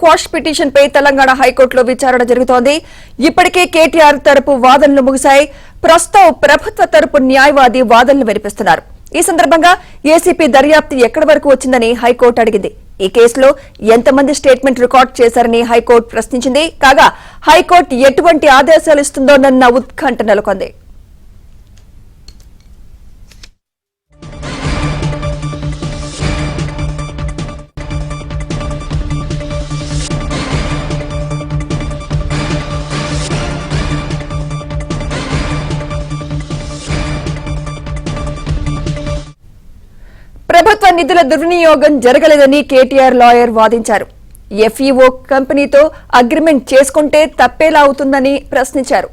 Quash petition పై తెలంగాణ హైకోర్టులో విచారణ జరుగుతోంది. ఇప్పటికే కేటీఆర్ తరపు వాదనలు ముగిశాయి. ప్రస్తుతం ప్రభుత్వ తరపు న్యాయవాది వాదనలు వినిపిస్తున్నారు. ఈ సందర్భంగా ఏసీపీ దర్యాప్తు ఎక్కడి వరకు వచ్చిందని హైకోర్టు అడిగింది. ఈ కేసులో ఎంతమంది స్టేట్మెంట్ రికార్డు చేశారని హైకోర్టు ప్రశ్నించింది. కాగా హైకోర్టు ఎటువంటి ఆదేశాలు ఇస్తుందోనన్న ఉత్కంఠ నెలకొంది. ప్రభుత్వ నిధుల దుర్వినియోగం జరగలేదని కేటీఆర్ లాయర్ వాదించారు. ఎఫ్ఈఓ కంపెనీతో అగ్రిమెంట్ చేసుకుంటే తప్పేలా అవుతుందని ప్రశ్నించారు.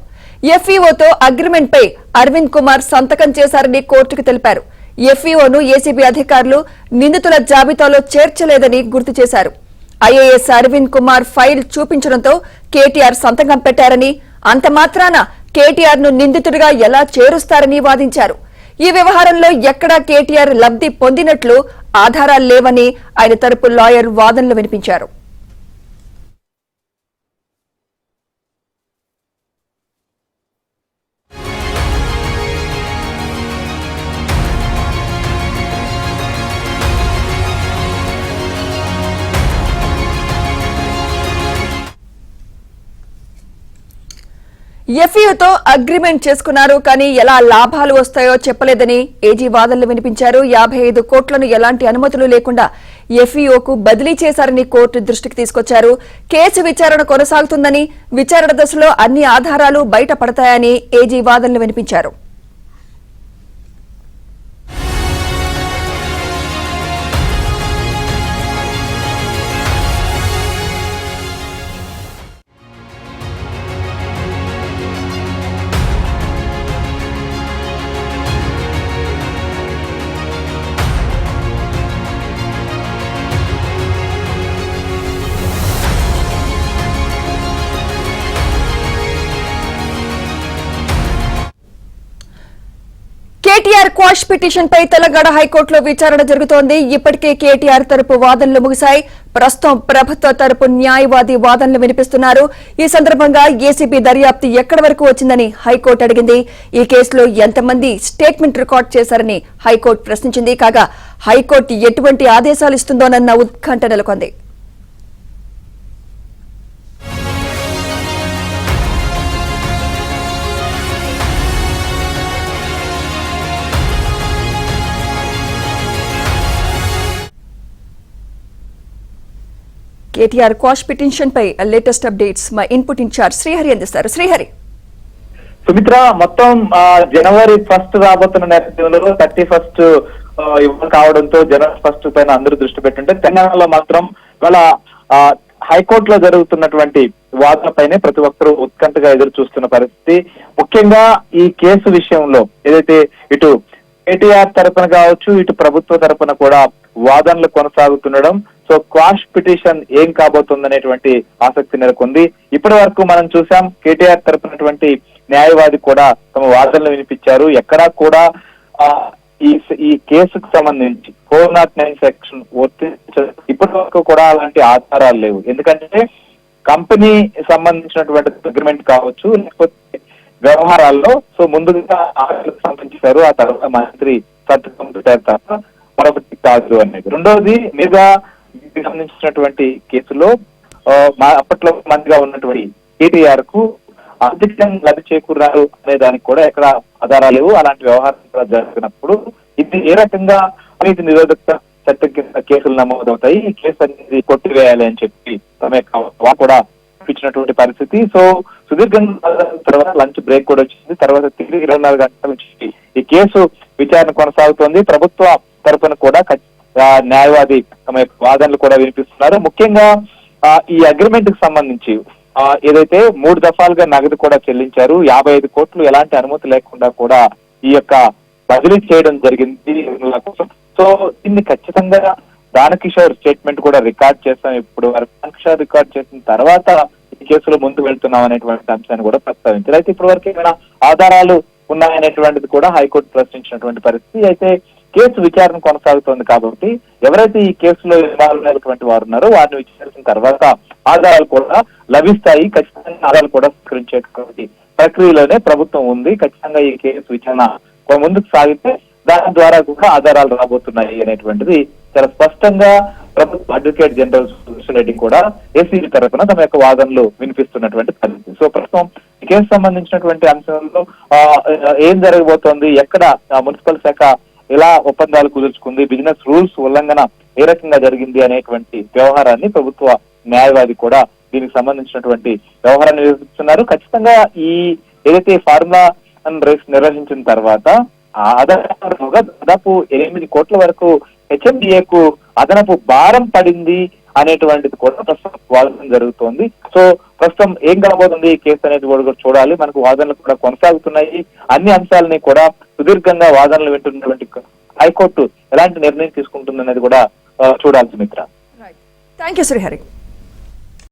ఎఫ్ఈఓతో అగ్రిమెంట్ పై అరవింద్ కుమార్ సంతకం చేశారని కోర్టుకు తెలిపారు. ఎఫ్ఈఓను ఏసీబీ అధికారులు నిందితుల జాబితాలో చేర్చలేదని గుర్తు చేశారు. ఐఏఎస్ అరవింద్ కుమార్ ఫైల్ చూపించడంతో కేటీఆర్ సంతకం పెట్టారని, అంత మాత్రాన కేటీఆర్ ను నిందితుడిగా ఎలా చేరుస్తారని వాదించారు. ఈ వ్యవహారంలో ఎక్కడా కేటీఆర్ లబ్ధి పొందినట్లు ఆధారాలు లేవని ఆయన తరపు లాయర్ వాదనలు వినిపించారు. ఎఫ్ఈఓతో అగ్రిమెంట్ చేసుకున్నారు, కానీ ఎలా లాభాలు వస్తాయో చెప్పలేదని ఏజీ వాదనలు వినిపించారు. 55 కోట్లను ఎలాంటి అనుమతులు లేకుండా ఎఫ్ఈఓకు బదిలీ చేశారని కోర్టు దృష్టికి తీసుకొచ్చారు. కేసు విచారణ కొనసాగుతుందని, విచారణ దశలో అన్ని ఆధారాలు బయటపడతాయని ఏజీ వాదనలు వినిపించారు. కేటీఆర్ క్వాష్ పిటిషన్ పై తెలంగాణ హైకోర్టులో విచారణ జరుగుతోంది. ఇప్పటికే కేటీఆర్ తరపు వాదనలు ముగిశాయి. ప్రస్తుతం ప్రభుత్వ తరపు న్యాయవాది వాదనలు వినిపిస్తున్నారు. ఈ సందర్భంగా ఏసీబీ దర్యాప్తు ఎక్కడి వరకు వచ్చిందని హైకోర్టు అడిగింది. ఈ కేసులో ఎంతమంది స్టేట్మెంట్ రికార్డు చేశారని హైకోర్టు ప్రశ్నించింది. కాగా హైకోర్టు ఎటువంటి ఆదేశాలు ఇస్తుందోనన్న ఉత్కంఠ నెలకొంది. కేటీఆర్ క్వాష్ పిటిషన్ పై లేటెస్ట్ అప్డేట్స్ మా ఇన్పుట్ ఇన్ఛార్జ్ శ్రీహరి అందిస్తారు. శ్రీహరి. సుమిత్ర, మొత్తం జనవరి 1 రాబోతున్న నేపథ్యంలో 31 కావడంతో జనవరి 1 పైన అందరూ దృష్టి పెట్టుంటే, తెలంగాణలో మాత్రం వాళ్ళ హైకోర్టులో జరుగుతున్నటువంటి వాదన పైనే ప్రతి ఒక్కరూ ఉత్కంఠగా ఎదురు చూస్తున్న పరిస్థితి. ముఖ్యంగా ఈ కేసు విషయంలో ఏదైతే ఇటు కేటీఆర్ తరపున కావచ్చు, ఇటు ప్రభుత్వ తరపున కూడా వాదనలు కొనసాగుతుండడం, సో క్వాష్ పిటిషన్ ఏం కాబోతుందనేటువంటి ఆసక్తి నెలకొంది. ఇప్పటి వరకు మనం చూసాం, కేటీఆర్ తరపునటువంటి న్యాయవాది కూడా తమ వాదనలు వినిపించారు. ఎక్కడా కూడా ఈ కేసుకు సంబంధించి 409 సెక్షన్ ఇప్పటి వరకు కూడా అలాంటి ఆధారాలు లేవు. ఎందుకంటే కంపెనీ సంబంధించినటువంటి అగ్రిమెంట్ కావచ్చు, లేకపోతే వ్యవహారాల్లో సో ముందుగా సంబంధించారు, ఆ తర్వాత మంత్రి సంతకం పెట్టారు తప్ప మరొకటి కాదు అనేది. రెండవది మీద సంబంధించినటువంటి కేసులో అప్పట్లో మంత్రిగా ఉన్నటువంటి కేటీఆర్ కు ఆర్థికంగా లబ్ధి చేకూరారు అనే దానికి కూడా ఎక్కడ ఆధారాలు లేవు. అలాంటి వ్యవహారం కూడా జరిగినప్పుడు ఇది ఏ రకంగా అవినీతి నిరోధక చట్టం కింద కేసులు నమోదవుతాయి, ఈ కేసు అనేది కొట్టివేయాలి అని చెప్పి తమ కూడా ఇచ్చినటువంటి పరిస్థితి. సో సుదీర్ఘంగా తర్వాత లంచ్ బ్రేక్ కూడా వచ్చింది. తర్వాత తిరిగి 24 గంటల నుంచి ఈ కేసు విచారణ కొనసాగుతోంది. ప్రభుత్వ తరపున కూడా న్యాయవాది తమ వాదనలు కూడా వినిపిస్తున్నారు. ముఖ్యంగా ఈ అగ్రిమెంట్ కి సంబంధించి ఏదైతే 3 దఫాలుగా నగదు కూడా చెల్లించారు, 55 కోట్లు ఎలాంటి అనుమతి లేకుండా కూడా ఈ యొక్క బదిలీ చేయడం జరిగింది కోసం. సో దీన్ని ఖచ్చితంగా దానకిషోర్ స్టేట్మెంట్ కూడా రికార్డ్ చేస్తాం. ఇప్పుడు దానకిషోర్ రికార్డ్ చేసిన తర్వాత ఈ కేసులో ముందు వెళ్తున్నాం అనేటువంటి అంశాన్ని కూడా ప్రస్తావించారు. అయితే ఇప్పటి వరకు ఏమైనా ఆధారాలు ఉన్నాయనేటువంటిది కూడా హైకోర్టు ప్రశ్నించినటువంటి పరిస్థితి. అయితే కేసు విచారణ కొనసాగుతోంది కాబట్టి ఎవరైతే ఈ కేసులో ఇన్వాల్వ్ అయినటువంటి వారు ఉన్నారో వారిని విచారించిన తర్వాత ఆధారాలు కూడా లభిస్తాయి. ఖచ్చితంగా ఆధారాలు కూడా స్వీకరించేటువంటి ప్రక్రియలోనే ప్రభుత్వం ఉంది. ఖచ్చితంగా ఈ కేసు విచారణ ముందుకు సాగితే దాని ద్వారా కూడా ఆధారాలు రాబోతున్నాయి అనేటువంటిది చాలా స్పష్టంగా ప్రభుత్వ అడ్వకేట్ జనరల్ సుదర్శన్ రెడ్డి కూడా ఏసీబీ తరఫున తమ యొక్క వాదనలు వినిపిస్తున్నటువంటి పరిస్థితి. సో ప్రస్తుతం ఈ కేసు సంబంధించినటువంటి అంశంలో ఏం జరగబోతోంది, ఎక్కడ మున్సిపల్ శాఖ ఎలా ఒప్పందాలు కుదుర్చుకుంది, బిజినెస్ రూల్స్ ఉల్లంఘన ఏ రకంగా జరిగింది అనేటువంటి వ్యవహారాన్ని ప్రభుత్వ న్యాయవాది కూడా దీనికి సంబంధించినటువంటి వ్యవహారాన్ని నిర్వహిస్తున్నారు. ఖచ్చితంగా ఈ ఏదైతే ఫార్ములా రేస్ నిర్వహించిన తర్వాత అదనంగా దాదాపు 8 కోట్ల వరకు హెచ్ఎండిఏకు అదనపు భారం పడింది అనేటువంటిది కూడా ప్రస్తుతం వాదన జరుగుతోంది. సో ప్రస్తుతం ఏం కాబోతుంది ఈ కేసు అనేది కూడా చూడాలి. మనకు వాదనలు కూడా కొనసాగుతున్నాయి. అన్ని అంశాలని కూడా సుదీర్ఘంగా వాదనలు వింటున్నటువంటి హైకోర్టు ఎలాంటి నిర్ణయం తీసుకుంటుంది అనేది కూడా చూడాలి సుమిత్ర. Thank you Srihari.